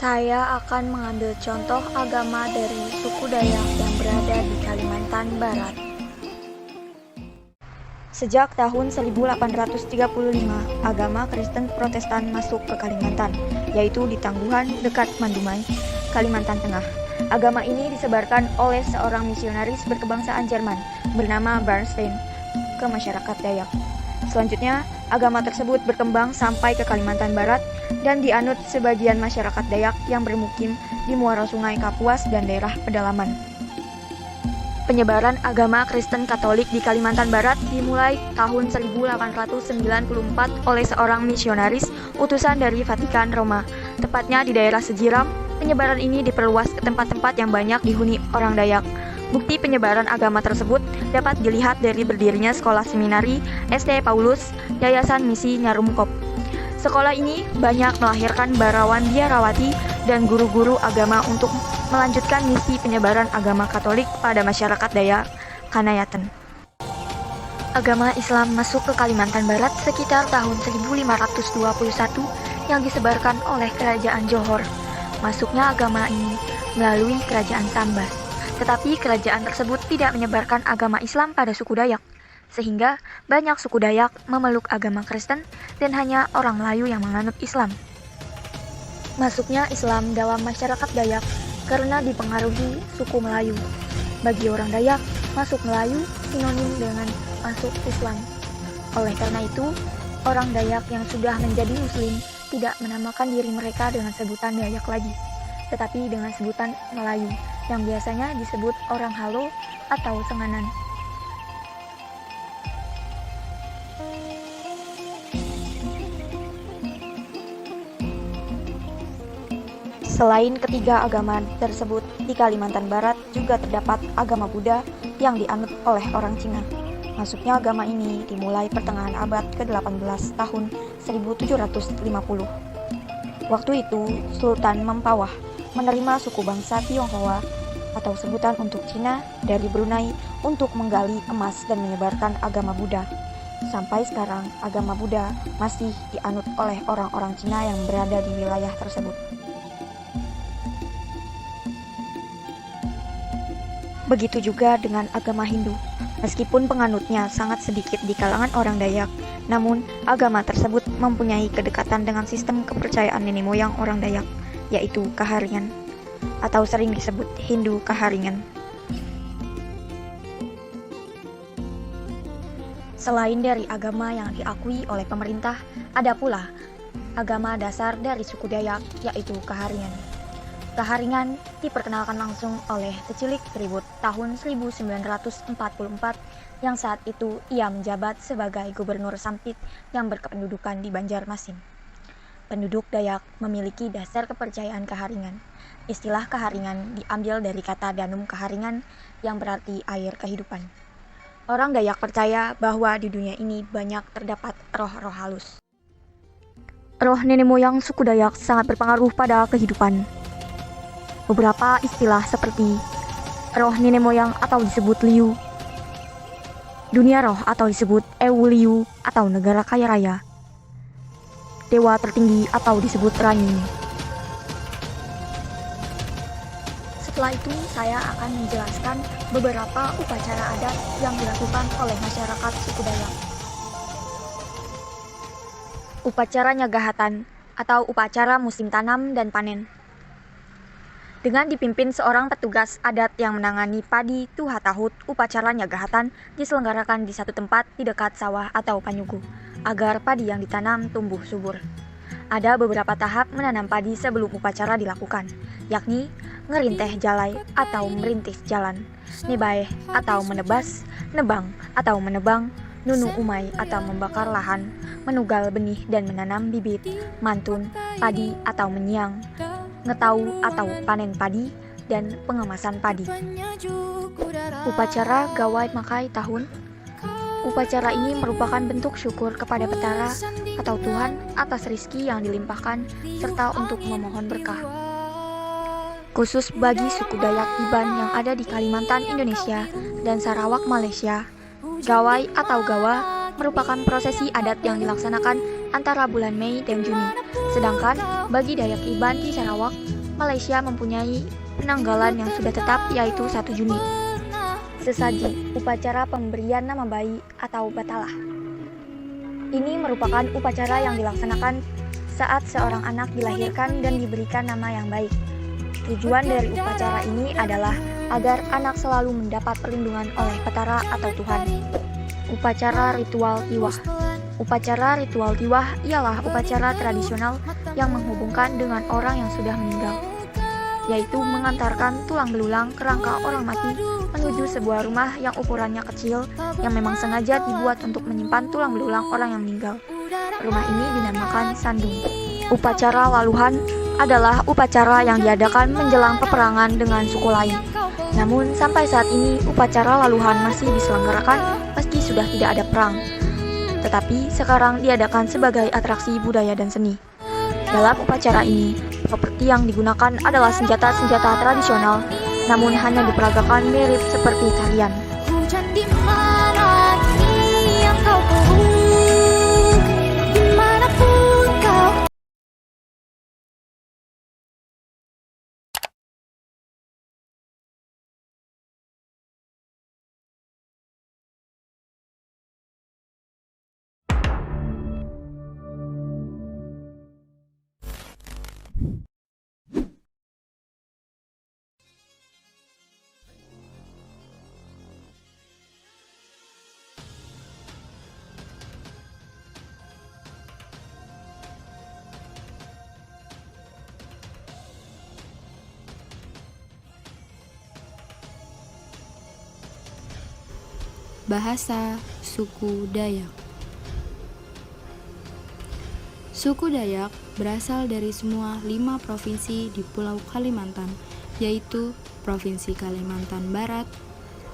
Saya akan mengambil contoh agama dari suku Dayak yang berada di Kalimantan Barat. Sejak tahun 1835, agama Kristen Protestan masuk ke Kalimantan, yaitu di Tangguhan dekat Mandumai, Kalimantan Tengah. Agama ini disebarkan oleh seorang misionaris berkebangsaan Jerman bernama Bernstein ke masyarakat Dayak. Selanjutnya, agama tersebut berkembang sampai ke Kalimantan Barat dan dianut sebagian masyarakat Dayak yang bermukim di muara sungai Kapuas dan daerah pedalaman. Penyebaran agama Kristen Katolik di Kalimantan Barat dimulai tahun 1894 oleh seorang misionaris utusan dari Vatikan Roma. Tepatnya di daerah Sejiram, penyebaran ini diperluas ke tempat-tempat yang banyak dihuni orang Dayak. Bukti penyebaran agama tersebut dapat dilihat dari berdirinya sekolah seminari St. Paulus, Yayasan Misi Nyarumkop. Sekolah ini banyak melahirkan barawan biarawati dan guru-guru agama untuk melanjutkan misi penyebaran agama Katolik pada masyarakat Dayak Kanayaten. Agama Islam masuk ke Kalimantan Barat sekitar tahun 1521 yang disebarkan oleh Kerajaan Johor. Masuknya agama ini melalui Kerajaan Sambas. Tetapi kerajaan tersebut tidak menyebarkan agama Islam pada suku Dayak, sehingga banyak suku Dayak memeluk agama Kristen dan hanya orang Melayu yang menganut Islam. Masuknya Islam dalam masyarakat Dayak karena dipengaruhi suku Melayu. Bagi orang Dayak, masuk Melayu sinonim dengan masuk Islam. Oleh karena itu, orang Dayak yang sudah menjadi Muslim tidak menamakan diri mereka dengan sebutan Dayak lagi, tetapi dengan sebutan Melayu, yang biasanya disebut orang Halo atau Senganan. Selain ketiga agama tersebut, di Kalimantan Barat juga terdapat agama Buddha yang dianut oleh orang Cina. Masuknya agama ini dimulai pertengahan abad ke-18 tahun 1750. Waktu itu, Sultan Mempawah menerima suku bangsa Tionghoa atau sebutan untuk Cina dari Brunei untuk menggali emas dan menyebarkan agama Buddha. Sampai sekarang, agama Buddha masih dianut oleh orang-orang Cina yang berada di wilayah tersebut. Begitu juga dengan agama Hindu. Meskipun penganutnya sangat sedikit di kalangan orang Dayak, namun agama tersebut mempunyai kedekatan dengan sistem kepercayaan nenek moyang orang Dayak, yaitu Kaharingan, atau sering disebut Hindu Kaharingan. Selain dari agama yang diakui oleh pemerintah, ada pula agama dasar dari suku Dayak, yaitu Kaharingan. Kaharingan diperkenalkan langsung oleh Tecilik Tribut tahun 1944 yang saat itu ia menjabat sebagai Gubernur Sampit yang berkependudukan di Banjarmasin. Penduduk Dayak memiliki dasar kepercayaan Kaharingan. Istilah Kaharingan diambil dari kata Danum Kaharingan yang berarti air kehidupan. Orang Dayak percaya bahwa di dunia ini banyak terdapat roh-roh halus. Roh nenek moyang suku Dayak sangat berpengaruh pada kehidupan. Beberapa istilah seperti roh nenek moyang atau disebut liu, dunia roh atau disebut Ewuliu atau negara kaya raya, dewa tertinggi atau disebut Ranyi. Setelah itu saya akan menjelaskan beberapa upacara adat yang dilakukan oleh masyarakat suku Dayak. Upacara Nyagahatan atau upacara musim tanam dan panen. Dengan dipimpin seorang petugas adat yang menangani padi tuha tahut, upacara Nyagahatan diselenggarakan di satu tempat di dekat sawah atau panyugu, agar padi yang ditanam tumbuh subur. Ada beberapa tahap menanam padi sebelum upacara dilakukan, yakni ngerinteh jalai atau merintis jalan, nebaeh atau menebas, nebang atau menebang, nunu umai atau membakar lahan, menugal benih dan menanam bibit, mantun, padi atau menyiang, ngetau atau panen padi, dan pengemasan padi. Upacara Gawai Makai Tahun. Upacara ini merupakan bentuk syukur kepada Betara atau Tuhan atas rizki yang dilimpahkan serta untuk memohon berkah. Khusus bagi suku Dayak Iban yang ada di Kalimantan, Indonesia, dan Sarawak, Malaysia, Gawai atau Gawa merupakan prosesi adat yang dilaksanakan antara bulan Mei dan Juni. Sedangkan bagi Dayak Iban di Sarawak, Malaysia mempunyai penanggalan yang sudah tetap, yaitu 1 Juni. Sesaji, upacara pemberian nama bayi atau batalah. Ini merupakan upacara yang dilaksanakan saat seorang anak dilahirkan dan diberikan nama yang baik. Tujuan dari upacara ini adalah agar anak selalu mendapat perlindungan oleh Petara atau Tuhan. Upacara ritual tiwah. Upacara ritual tiwah ialah upacara tradisional yang menghubungkan dengan orang yang sudah meninggal, yaitu mengantarkan tulang belulang kerangka orang mati menuju sebuah rumah yang ukurannya kecil yang memang sengaja dibuat untuk menyimpan tulang belulang orang yang meninggal. Rumah ini dinamakan sandung. Upacara laluhan adalah upacara yang diadakan menjelang peperangan dengan suku lain. Namun sampai saat ini upacara laluhan masih diselenggarakan meski sudah tidak ada perang. Tetapi sekarang diadakan sebagai atraksi budaya dan seni. Dalam upacara ini, properti yang digunakan adalah senjata-senjata tradisional, namun hanya diperagakan mirip seperti tarian. Hujan di mana yang kau peluk, dimanapun kau. Bahasa suku Dayak. Suku Dayak berasal dari semua 5 provinsi di Pulau Kalimantan, yaitu Provinsi Kalimantan Barat,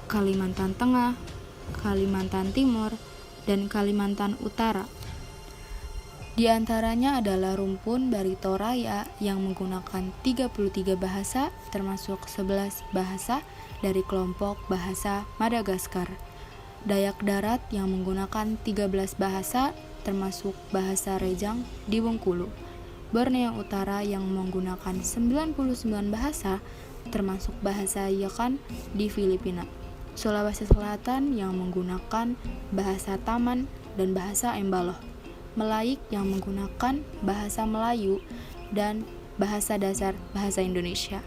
Kalimantan Tengah, Kalimantan Timur, dan Kalimantan Utara. Di antaranya adalah rumpun Barito Raya yang menggunakan 33 bahasa, termasuk 11 bahasa dari kelompok bahasa Madagaskar. Dayak Darat yang menggunakan 13 bahasa, termasuk bahasa Rejang di Bengkulu. Borneo Utara yang menggunakan 99 bahasa, termasuk bahasa Yakan di Filipina. Sulawesi Selatan yang menggunakan bahasa Taman dan bahasa Embaloh. Melaik yang menggunakan bahasa Melayu dan bahasa dasar bahasa Indonesia.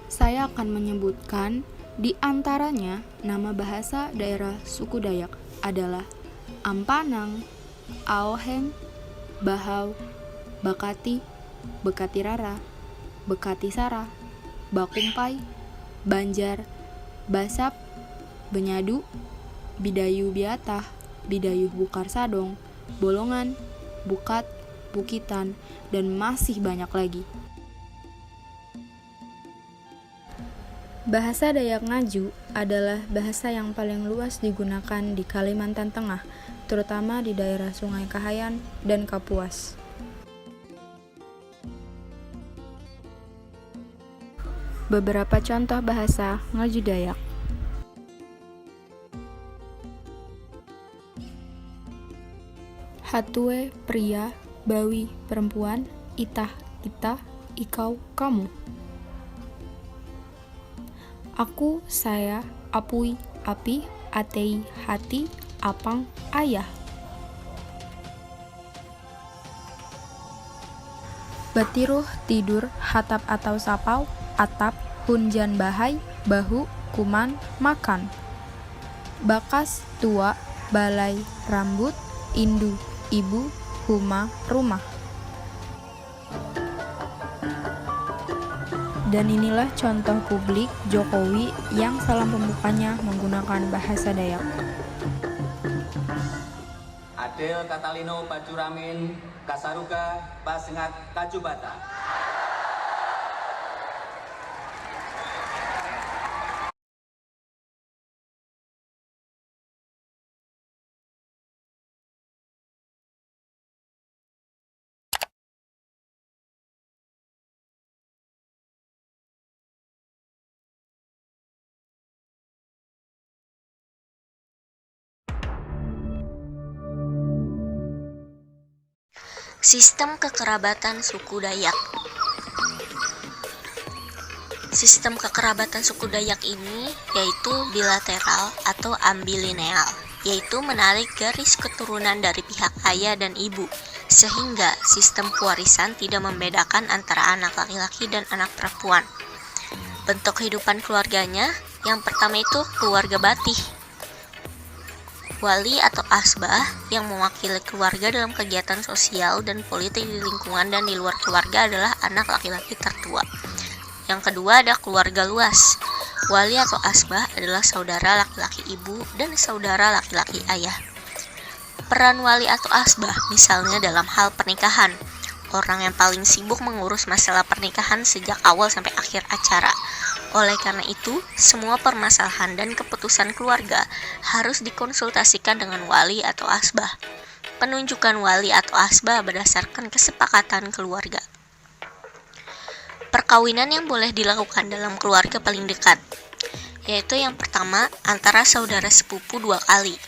Saya akan menyebutkan di antaranya nama bahasa daerah suku Dayak adalah Ampanang, Aoheng, Bahau, Bakati, Bekatirara, Bekatisara, Bakumpai, Banjar, Basap, Benyadu, Bidayu Biatah, Bidayu Bukar Sadong, Bolongan, Bukat, Bukitan, dan masih banyak lagi. Bahasa Dayak Ngaju adalah bahasa yang paling luas digunakan di Kalimantan Tengah, terutama di daerah Sungai Kahayan dan Kapuas. Beberapa contoh bahasa Ngaju Dayak. Hatue pria, bawi perempuan, itah kita, ikau kamu. Aku, saya, apui, api, atei, hati, apang, ayah. Batiruh, tidur, hatap atau sapau, atap, hunjan bahai, bahu, kuman, makan. Bakas, tua, balai, rambut, indu, ibu, huma, rumah. Dan inilah contoh publik Jokowi yang salam pembukanya menggunakan bahasa Dayak. Adel Katalino Bajuramin Kasaruga Pasengat Kajubata. Sistem kekerabatan suku Dayak. Sistem kekerabatan suku Dayak ini yaitu bilateral atau ambilineal, yaitu menarik garis keturunan dari pihak ayah dan ibu, sehingga sistem pewarisan tidak membedakan antara anak laki-laki dan anak perempuan. Bentuk kehidupan keluarganya, yang pertama itu keluarga batih. Wali atau asbah yang mewakili keluarga dalam kegiatan sosial dan politik di lingkungan dan di luar keluarga adalah anak laki-laki tertua. Yang kedua ada keluarga luas. Wali atau asbah adalah saudara laki-laki ibu dan saudara laki-laki ayah. Peran wali atau asbah misalnya dalam hal pernikahan. Orang yang paling sibuk mengurus masalah pernikahan sejak awal sampai akhir acara. Oleh karena itu, semua permasalahan dan keputusan keluarga harus dikonsultasikan dengan wali atau asbah. Penunjukan wali atau asbah berdasarkan kesepakatan keluarga. Perkawinan yang boleh dilakukan dalam keluarga paling dekat, yaitu yang pertama antara saudara sepupu 2 kali.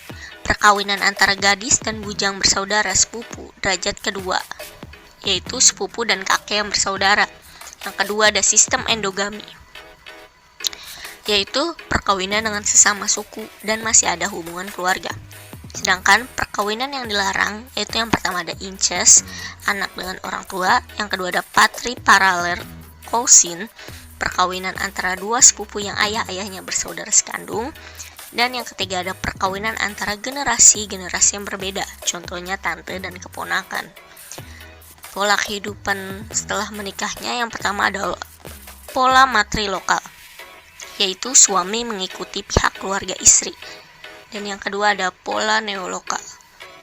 Perkawinan antara gadis dan bujang bersaudara sepupu derajat kedua, yaitu sepupu dan kakek yang bersaudara. Yang kedua ada sistem endogami, yaitu perkawinan dengan sesama suku dan masih ada hubungan keluarga. Sedangkan perkawinan yang dilarang yaitu yang pertama ada incest, anak dengan orang tua. Yang kedua ada patriparallel cousin, perkawinan antara 2 sepupu yang ayah-ayahnya bersaudara sekandung. Dan yang ketiga ada perkawinan antara generasi-generasi yang berbeda, contohnya tante dan keponakan. Pola kehidupan setelah menikahnya yang pertama ada pola matrilokal, yaitu suami mengikuti pihak keluarga istri. Dan yang kedua ada pola neolokal,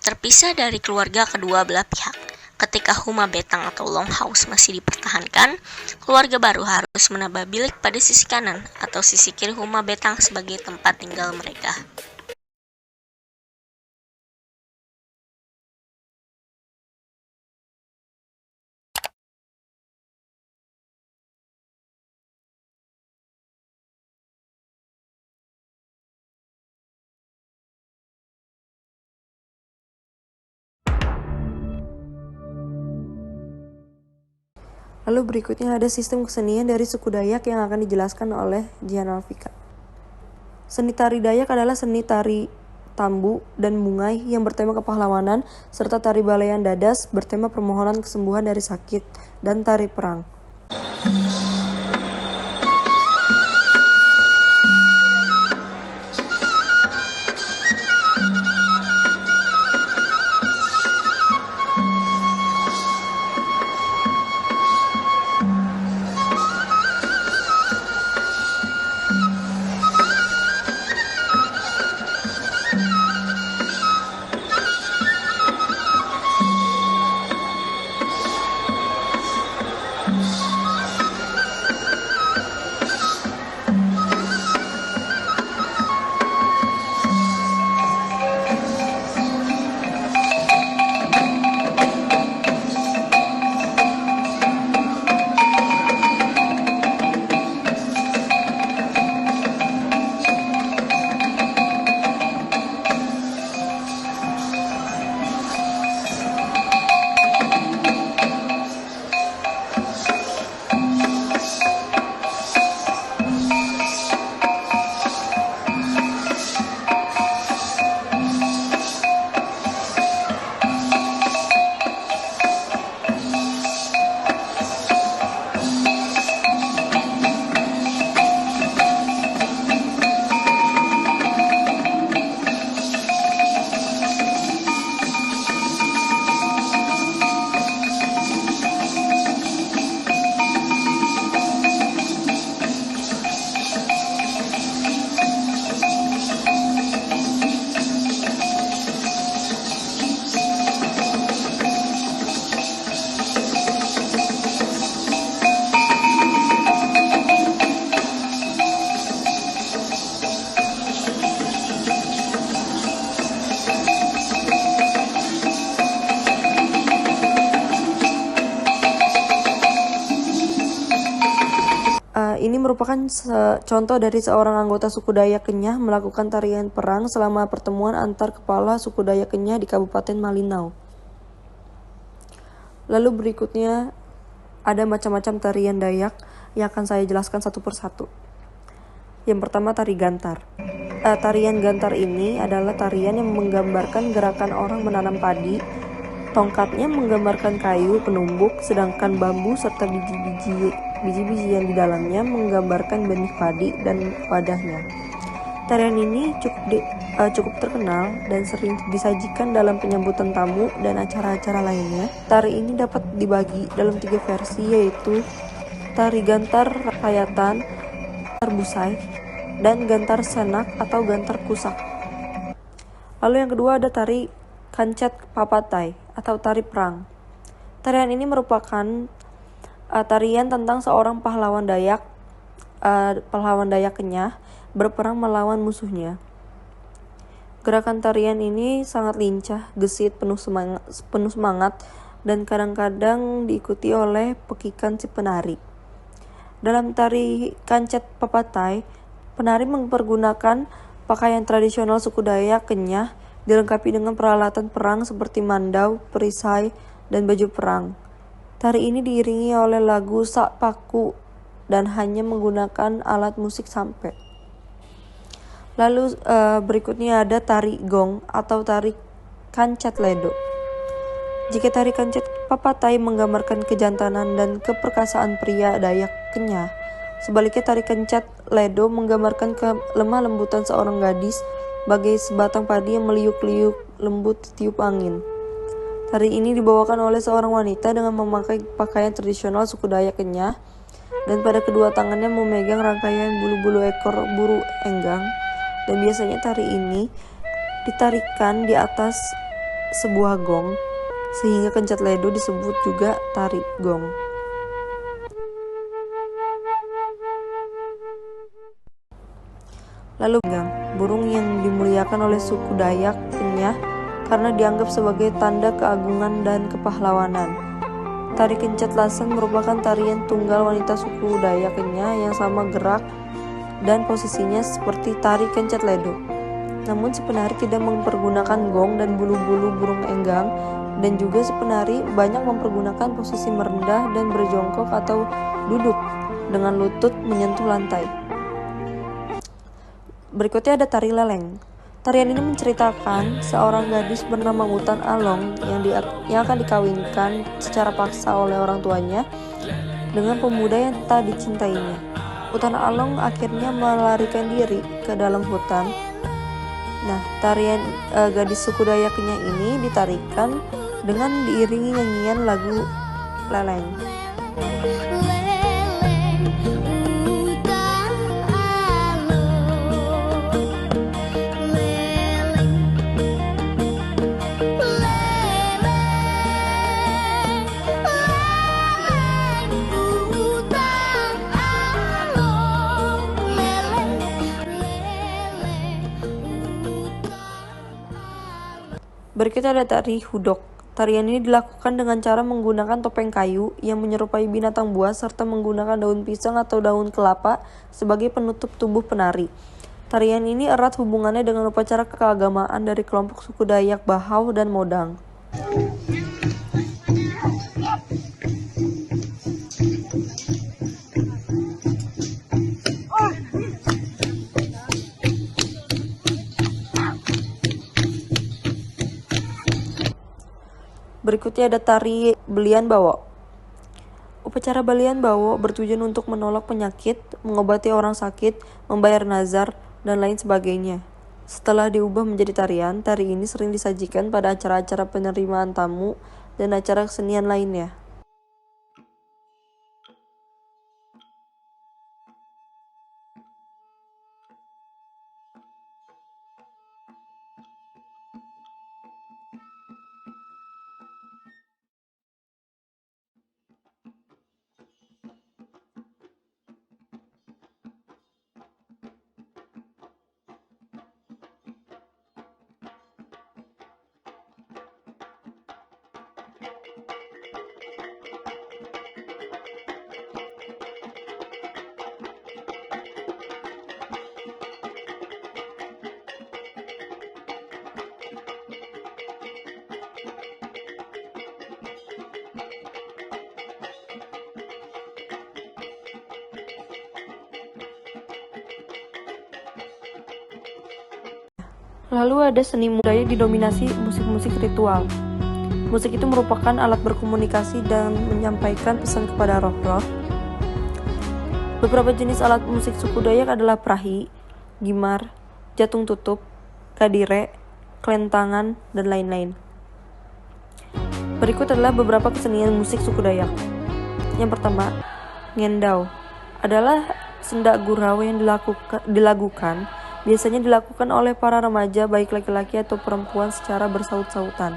terpisah dari keluarga kedua belah pihak. Ketika huma betang atau longhouse masih dipertahankan, keluarga baru harus menambah bilik pada sisi kanan atau sisi kiri huma betang sebagai tempat tinggal mereka. Lalu berikutnya ada sistem kesenian dari suku Dayak yang akan dijelaskan oleh Jihan Alfika. Seni tari Dayak adalah seni tari tambu dan bungai yang bertema kepahlawanan, serta tari balayan dadas bertema permohonan kesembuhan dari sakit, dan tari perang. Ini merupakan contoh dari seorang anggota suku Dayak Kenyah melakukan tarian perang selama pertemuan antar kepala suku Dayak Kenyah di Kabupaten Malinau. Lalu berikutnya ada macam-macam tarian Dayak. yang akan saya jelaskan satu persatu. Yang pertama, tari gantar. Tarian gantar ini adalah tarian yang menggambarkan gerakan orang menanam padi. Tongkatnya menggambarkan kayu penumbuk, sedangkan bambu serta biji-biji yang di dalamnya menggambarkan benih padi dan wadahnya. Tarian ini cukup terkenal dan sering disajikan dalam penyambutan tamu dan acara-acara lainnya. Tari ini dapat dibagi dalam 3 versi, yaitu tari gantar rayatan, gantar busai, dan gantar senak atau gantar kusak. Lalu yang kedua ada tari kancet papatai atau tari perang. Tarian ini merupakan tarian tentang seorang pahlawan Dayak Kenyah berperang melawan musuhnya. Gerakan tarian ini sangat lincah, gesit, penuh semangat, dan kadang-kadang diikuti oleh pekikan si penari. Dalam tari kancet papatai, penari mempergunakan pakaian tradisional suku Dayak Kenyah dilengkapi dengan peralatan perang seperti mandau, perisai, dan baju perang. Tari ini diiringi oleh lagu sak paku dan hanya menggunakan alat musik sampe. Lalu berikutnya ada tari gong atau tari kancet ledo. Jika tari kancet papatai menggambarkan kejantanan dan keperkasaan pria Dayak Kenyah, sebaliknya tari kancet ledo menggambarkan kelemah lembutan seorang gadis bagai sebatang padi yang meliuk-liuk lembut tiup angin. Tari ini dibawakan oleh seorang wanita dengan memakai pakaian tradisional suku Dayak Kenyah dan pada kedua tangannya memegang rangkaian bulu-bulu ekor burung enggang. Dan biasanya tari ini ditarikan di atas sebuah gong, sehingga kencet ledo disebut juga tari gong. Lalu burung yang dimuliakan oleh suku Dayak Kenyah karena dianggap sebagai tanda keagungan dan kepahlawanan. Tari kencet laseng merupakan tarian tunggal wanita suku Dayak Kenyah yang sama gerak dan posisinya seperti tari kencet ledo. Namun si penari tidak mempergunakan gong dan bulu-bulu burung enggang, dan juga si penari banyak mempergunakan posisi merendah dan berjongkok atau duduk dengan lutut menyentuh lantai. Berikutnya ada tari leleng. Tarian ini menceritakan seorang gadis bernama Utan Along yang akan dikawinkan secara paksa oleh orang tuanya dengan pemuda yang tak dicintainya. Utan Along akhirnya melarikan diri ke dalam hutan. Nah, tarian gadis suku Dayak Kenyah ini ditarikan dengan diiringi nyanyian lagu leleng. Berikutnya ada tari hudok. Tarian ini dilakukan dengan cara menggunakan topeng kayu yang menyerupai binatang buas serta menggunakan daun pisang atau daun kelapa sebagai penutup tubuh penari. Tarian ini erat hubungannya dengan upacara keagamaan dari kelompok suku Dayak Bahau dan Modang. Berikutnya ada tari Belian Bawo. Upacara Belian Bawo bertujuan untuk menolak penyakit, mengobati orang sakit, membayar nazar, dan lain sebagainya. Setelah diubah menjadi tarian, tari ini sering disajikan pada acara-acara penerimaan tamu dan acara kesenian lainnya. Lalu ada seni budaya didominasi musik-musik ritual. Musik itu merupakan alat berkomunikasi dan menyampaikan pesan kepada roh-roh. Beberapa jenis alat musik suku Dayak adalah prahi, gimar, jatung tutup, kadire, kelentangan, dan lain-lain. Berikut adalah beberapa kesenian musik suku Dayak. Yang pertama, ngendau adalah sendak gurau yang dilakukan biasanya dilakukan oleh para remaja baik laki-laki atau perempuan secara bersaut-sautan.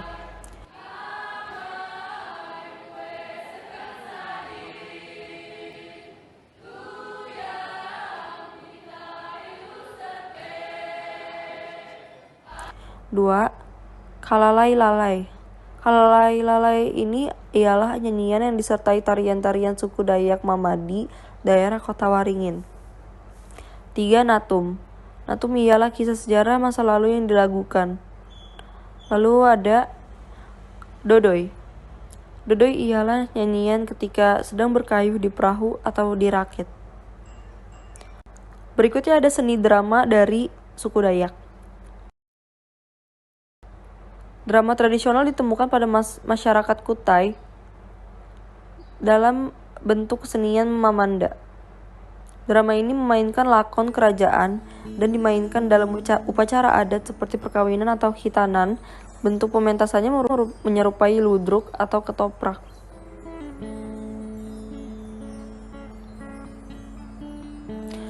Dua, kalalai-lalai. Kalalai-lalai ini ialah nyanyian yang disertai tarian-tarian suku Dayak Mamadi, daerah Kota Waringin. 3. Natum. Natum ialah kisah sejarah masa lalu yang dilakukan. Lalu ada dodoi. Dodoi ialah nyanyian ketika sedang berkayuh di perahu atau di rakit. Berikutnya ada seni drama dari suku Dayak. Drama tradisional ditemukan pada masyarakat Kutai dalam bentuk kesenian Mamanda. Drama ini memainkan lakon kerajaan dan dimainkan dalam upacara adat seperti perkawinan atau khitanan. Bentuk pementasannya menyerupai ludruk atau ketoprak.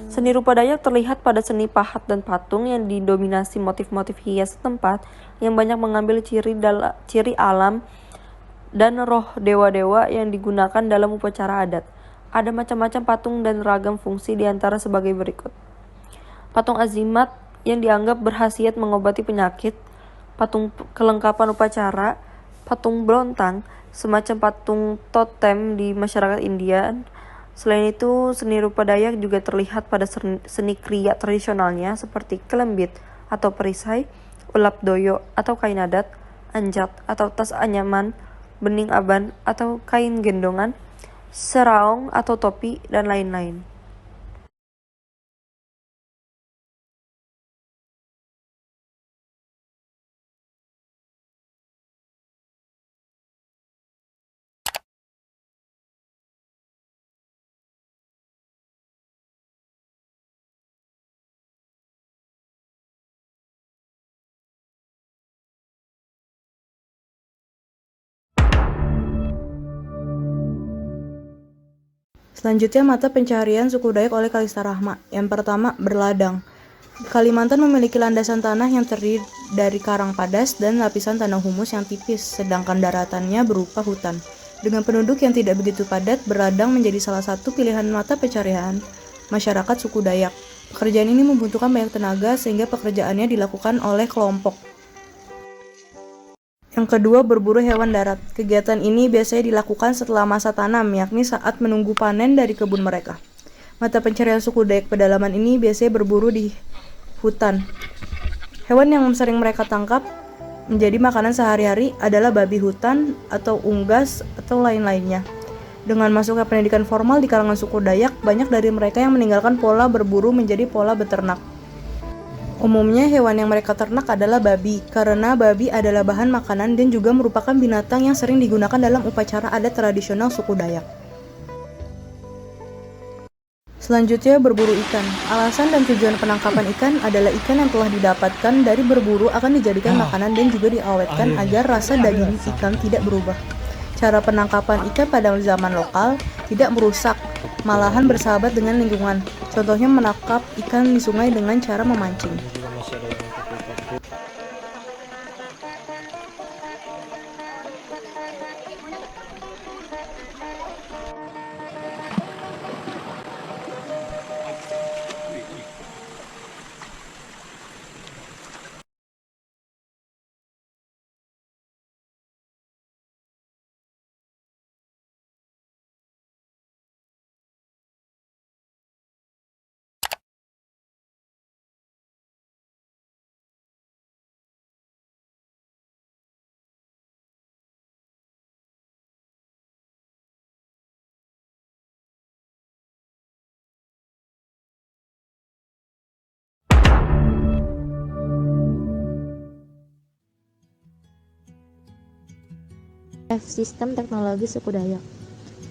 Seni rupa Dayak terlihat pada seni pahat dan patung yang didominasi motif-motif hias setempat yang banyak mengambil ciri alam dan roh dewa-dewa yang digunakan dalam upacara adat. Ada macam-macam patung dan ragam fungsi diantara sebagai berikut. Patung azimat yang dianggap berhasiat mengobati penyakit, patung kelengkapan upacara, patung belontang, semacam patung totem di masyarakat Indian. Selain itu, seni rupa Dayak juga terlihat pada seni kriya tradisionalnya seperti kelembit atau perisai, ulap doyo atau kain adat, anjat atau tas anyaman, bening aban atau kain gendongan, seraong atau topi, dan lain-lain. Selanjutnya mata pencaharian suku Dayak oleh Kalista Rahma. Yang pertama, berladang. Kalimantan memiliki landasan tanah yang terdiri dari karang padas dan lapisan tanah humus yang tipis, sedangkan daratannya berupa hutan. Dengan penduduk yang tidak begitu padat, berladang menjadi salah satu pilihan mata pencaharian masyarakat suku Dayak. Pekerjaan ini membutuhkan banyak tenaga sehingga pekerjaannya dilakukan oleh kelompok. Yang kedua, berburu hewan darat. Kegiatan ini biasanya dilakukan setelah masa tanam, yakni saat menunggu panen dari kebun mereka. Mata pencarian suku Dayak pedalaman ini biasanya berburu di hutan. Hewan yang sering mereka tangkap menjadi makanan sehari-hari adalah babi hutan atau unggas atau lain-lainnya. Dengan masuknya pendidikan formal di kalangan suku Dayak, banyak dari mereka yang meninggalkan pola berburu menjadi pola beternak. Umumnya hewan yang mereka ternak adalah babi, karena babi adalah bahan makanan dan juga merupakan binatang yang sering digunakan dalam upacara adat tradisional suku Dayak. Selanjutnya, berburu ikan. Alasan dan tujuan penangkapan ikan adalah ikan yang telah didapatkan dari berburu akan dijadikan makanan dan juga diawetkan agar rasa daging ikan tidak berubah. Cara penangkapan ikan pada zaman lokal tidak merusak, malahan bersahabat dengan lingkungan. Contohnya menangkap ikan di sungai dengan cara memancing. Sistem teknologi suku Dayak.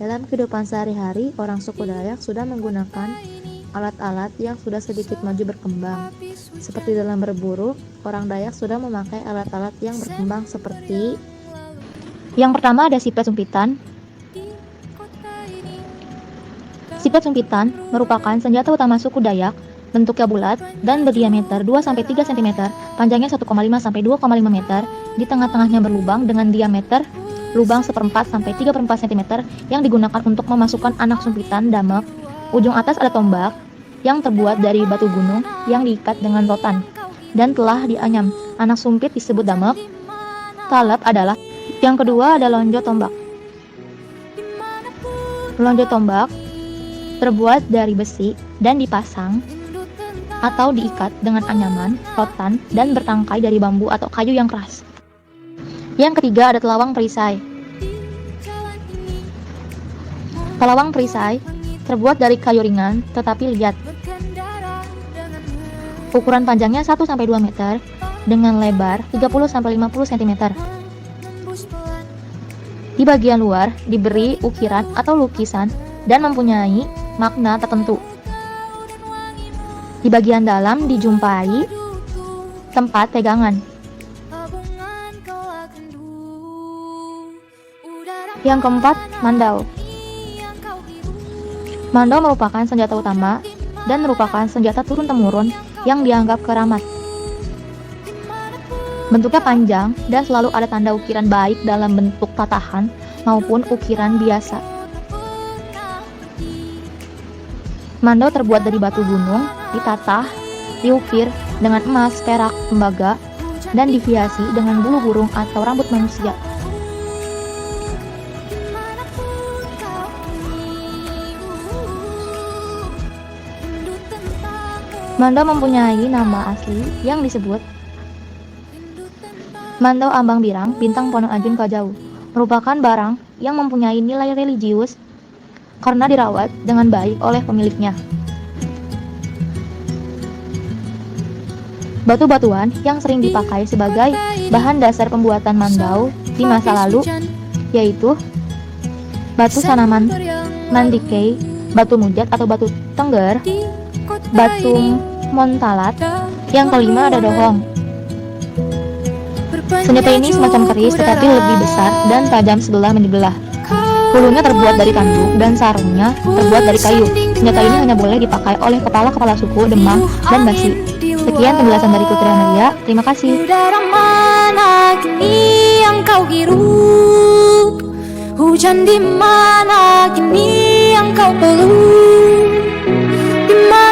Dalam kehidupan sehari-hari, orang suku Dayak sudah menggunakan alat-alat yang sudah sedikit maju berkembang. Seperti dalam berburu, orang Dayak sudah memakai alat-alat yang berkembang seperti Yang pertama ada sipet sumpitan. Sipet sumpitan merupakan senjata utama suku Dayak, bentuknya bulat dan berdiameter 2-3 cm, panjangnya 1,5 sampai 2,5 meter, di tengah-tengahnya berlubang dengan diameter lubang 1/4 sampai 3/4 cm yang digunakan untuk memasukkan anak sumpitan damek. Ujung atas ada tombak yang terbuat dari batu gunung yang diikat dengan rotan dan telah dianyam. Anak sumpit disebut damek. Talep adalah. Yang kedua ada lonjo tombak. Lonjo tombak terbuat dari besi dan dipasang atau diikat dengan anyaman, rotan, dan bertangkai dari bambu atau kayu yang keras. Yang ketiga ada telawang perisai. Telawang perisai terbuat dari kayu ringan tetapi liat. Ukuran panjangnya 1-2 meter dengan lebar 30-50 cm. Di bagian luar diberi ukiran atau lukisan dan mempunyai makna tertentu. Di bagian dalam dijumpai tempat pegangan. Yang keempat, mandau. Mandau merupakan senjata utama dan merupakan senjata turun-temurun yang dianggap keramat. Bentuknya panjang dan selalu ada tanda ukiran baik dalam bentuk tatahan maupun ukiran biasa. Mandau terbuat dari batu gunung, ditatah, diukir dengan emas, perak, tembaga, dan dihiasi dengan bulu burung atau rambut manusia. Mandau mempunyai nama asli yang disebut Mandau Ambang Birang Bintang Ponong Ajun Kajau, merupakan barang yang mempunyai nilai religius karena dirawat dengan baik oleh pemiliknya. Batu-batuan yang sering dipakai sebagai bahan dasar pembuatan mandau di masa lalu yaitu batu sanaman mandikei, batu mujat atau batu tengger, batu montalat. Yang kelima ada dohong. Senjata ini semacam keris tetapi lebih besar dan tajam sebelah menyebelah. Hulunya terbuat dari tanduk dan sarungnya terbuat dari kayu. Senjata ini hanya boleh dipakai oleh kepala-kepala suku Demang dan Basi. Sekian penjelasan dari Putri Amelia. Terima kasih. Udara mana kini yang kau hirup? Hujan di mana kini yang kau peluk? Di mana